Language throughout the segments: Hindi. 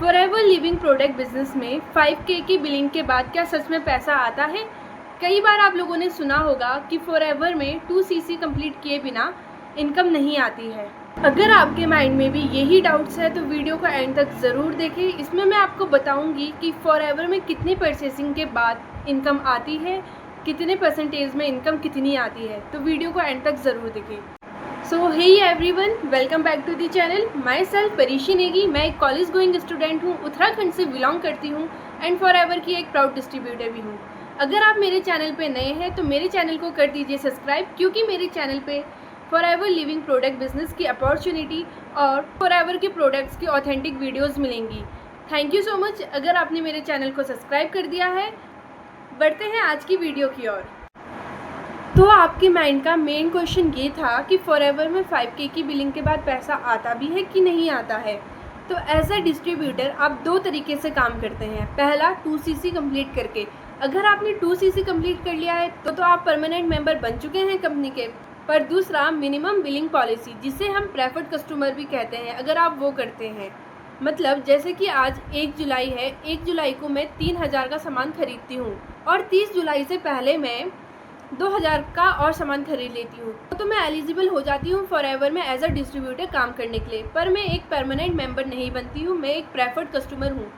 फॉरएवर लिविंग प्रोडक्ट बिजनेस में 5K की बिलिंग के बाद क्या सच में पैसा आता है? कई बार आप लोगों ने सुना होगा कि फॉरएवर में 2CC कंप्लीट किए बिना इनकम नहीं आती है। अगर आपके माइंड में भी यही डाउट्स है तो वीडियो को एंड तक ज़रूर देखें। इसमें मैं आपको बताऊंगी कि फॉरएवर में कितनी परचेसिंग के बाद इनकम आती है, कितने परसेंटेज में इनकम कितनी आती है। तो वीडियो को एंड तक ज़रूर देखें। सो hey everyone, welcome back to the channel. My self Parishi Negi. मैं एक कॉलेज गोइंग स्टूडेंट हूँ, उत्तराखंड से बिलोंग करती हूँ एंड फॉरएवर की एक प्राउड डिस्ट्रीब्यूटर भी हूँ। अगर आप मेरे चैनल पे नए हैं तो मेरे चैनल को कर दीजिए सब्सक्राइब, क्योंकि मेरे चैनल पे फॉरएवर लिविंग प्रोडक्ट बिजनेस की अपॉर्चुनिटी और फॉरएवर के प्रोडक्ट्स की ऑथेंटिक वीडियोज़ मिलेंगी। थैंक यू सो मच अगर आपने मेरे चैनल को सब्सक्राइब कर दिया है। बढ़ते हैं आज की वीडियो की ओर। तो आपके माइंड का मेन क्वेश्चन ये था कि फॉरएवर में 5K की बिलिंग के बाद पैसा आता भी है कि नहीं आता है। तो एज अ डिस्ट्रीब्यूटर आप दो तरीके से काम करते हैं। पहला 2CC कंप्लीट करके। अगर आपने 2CC कंप्लीट कर लिया है तो आप परमानेंट मेंबर बन चुके हैं कंपनी के। पर दूसरा मिनिमम बिलिंग पॉलिसी, जिसे हम प्रेफर्ड कस्टमर भी कहते हैं, अगर आप वो करते हैं, मतलब जैसे कि आज 1 जुलाई है, 1 जुलाई को मैं 3000 का सामान खरीदती हूँ और 30 जुलाई से पहले मैं 2000 का और सामान खरीद लेती हूँ, तो मैं एलिजिबल हो जाती हूँ फॉरएवर में एज अ डिस्ट्रीब्यूटर काम करने के लिए। पर मैं एक परमानेंट मेंबर नहीं बनती हूँ, मैं एक प्रेफर्ड कस्टमर हूँ।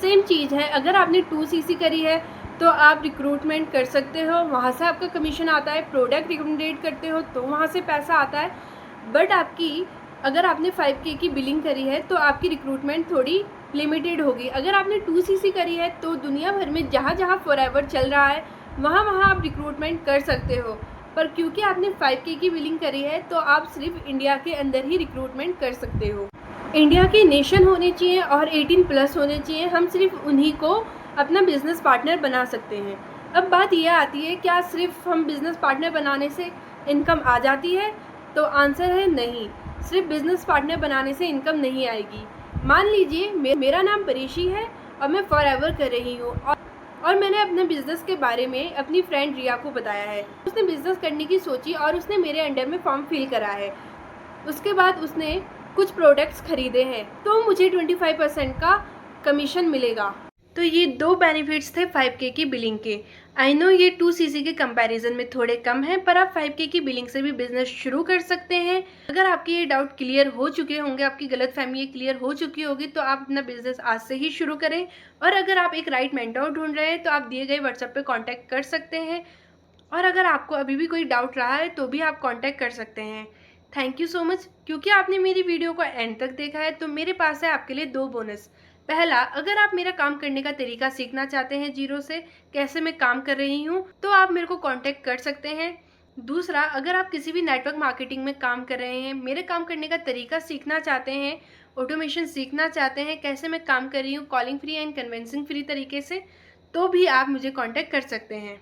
सेम चीज़ है, अगर आपने 2CC करी है तो आप रिक्रूटमेंट कर सकते हो, वहाँ से आपका कमीशन आता है। प्रोडक्ट रिकमेंडेड करते हो तो वहाँ से पैसा आता है। बट अगर आपने 5K की बिलिंग करी है तो आपकी रिक्रूटमेंट थोड़ी लिमिटेड होगी। अगर आपने 2CC करी है तो दुनिया भर में जहाँ जहाँ फॉरएवर चल रहा है वहाँ आप रिक्रूटमेंट कर सकते हो। पर क्योंकि आपने 5K की बिलिंग करी है तो आप सिर्फ इंडिया के अंदर ही रिक्रूटमेंट कर सकते हो। इंडिया के नेशन होने चाहिए और 18+ होने चाहिए। हम सिर्फ उन्हीं को अपना बिजनेस पार्टनर बना सकते हैं। अब बात यह आती है, क्या सिर्फ हम बिजनेस पार्टनर बनाने से इनकम आ जाती है? तो आंसर है नहीं, सिर्फ बिजनेस पार्टनर बनाने से इनकम नहीं आएगी। मान लीजिए मेरा नाम परीशी है और मैं फॉरएवर कर रही हूँ और मैंने अपने बिज़नेस के बारे में अपनी फ्रेंड रिया को बताया है। उसने बिज़नेस करने की सोची और उसने मेरे अंडर में फॉर्म फिल करा है। उसके बाद उसने कुछ प्रोडक्ट्स खरीदे हैं तो मुझे 25% का कमीशन मिलेगा। तो ये दो बेनिफिट्स थे 5K की बिलिंग के। आई नो ये 2CC के कंपैरिजन में थोड़े कम हैं, पर आप 5K की बिलिंग से भी बिजनेस शुरू कर सकते हैं। अगर आपके ये डाउट क्लियर हो चुके होंगे, आपकी गलतफहमी क्लियर हो चुकी होगी, तो आप अपना बिजनेस आज से ही शुरू करें। और अगर आप एक राइट मेंटर ढूंढ रहे हैं तो आप दिए गए व्हाट्सएप पे कांटेक्ट कर सकते हैं। और अगर आपको अभी भी कोई डाउट रहा है तो भी आप कांटेक्ट कर सकते हैं। थैंक यू सो मच, क्योंकि आपने मेरी वीडियो को एंड तक देखा है। तो मेरे पास है आपके लिए 2 बोनस। पहला, अगर आप मेरा काम करने का तरीका सीखना चाहते हैं जीरो से, कैसे मैं काम कर रही हूँ, तो आप मेरे को कांटेक्ट कर सकते हैं। दूसरा, अगर आप किसी भी नेटवर्क मार्केटिंग में काम कर रहे हैं, मेरे काम करने का तरीका सीखना चाहते हैं, ऑटोमेशन सीखना चाहते हैं, कैसे मैं काम कर रही हूँ calling free and convincing free तरीके से, तो भी आप मुझे कॉन्टेक्ट कर सकते हैं।